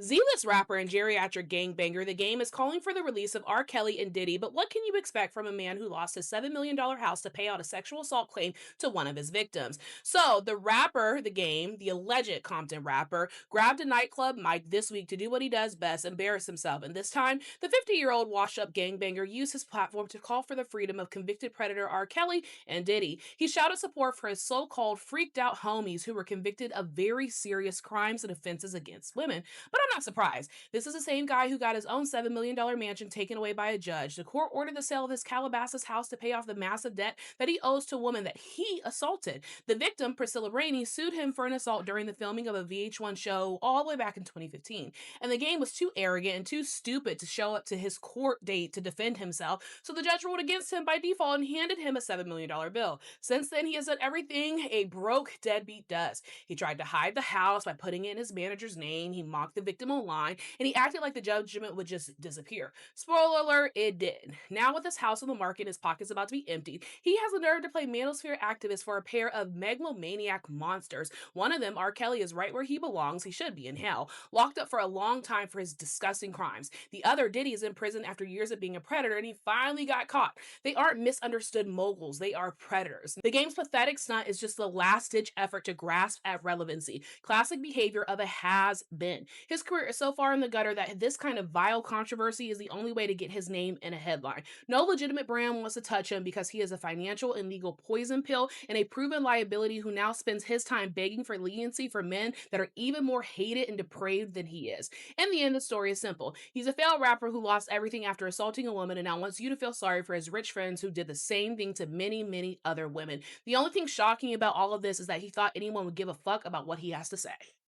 Z-list rapper and geriatric gangbanger, The Game is calling for the release of R. Kelly and Diddy, but what can you expect from a man who lost his $7 million house to pay out a sexual assault claim to one of his victims? So, the rapper, The Game, the alleged Compton rapper, grabbed a nightclub mic this week to do what he does best, embarrass himself. And this time, the 50-year-old washed-up gangbanger used his platform to call for the freedom of convicted predator R. Kelly and Diddy. He shouted support for his so-called freaked-out homies who were convicted of very serious crimes and offenses against women. But I'm not surprised. This is the same guy who got his own $7 million mansion taken away by a judge. The court ordered the sale of his Calabasas house to pay off the massive debt that he owes to a woman that he assaulted. The victim, Priscilla Rainey, sued him for an assault during the filming of a VH1 show all the way back in 2015. And The Game was too arrogant and too stupid to show up to his court date to defend himself, so the judge ruled against him by default and handed him a $7 million bill. Since then, he has done everything a broke deadbeat does. He tried to hide the house by putting it in his manager's name. He mocked the victim online, and he acted like the judgment would just disappear. Spoiler alert, it did. Now, with his house on the market and his pockets about to be emptied, he has the nerve to play manosphere activist for a pair of megalomaniac monsters. One of them, R. Kelly, is right where he belongs. He should be in hell, locked up for a long time for his disgusting crimes. The other, Diddy, is in prison after years of being a predator, and he finally got caught. They aren't misunderstood moguls, they are predators. The Game's pathetic stunt is just the last ditch effort to grasp at relevancy. Classic behavior of a has been. His career is so far in the gutter that this kind of vile controversy is the only way to get his name in a headline. No legitimate brand wants to touch him because he is a financial and legal poison pill and a proven liability who now spends his time begging for leniency for men that are even more hated and depraved than he is. In the end, the story is simple. He's a failed rapper who lost everything after assaulting a woman and now wants you to feel sorry for his rich friends who did the same thing to many, many other women. The only thing shocking about all of this is that he thought anyone would give a fuck about what he has to say.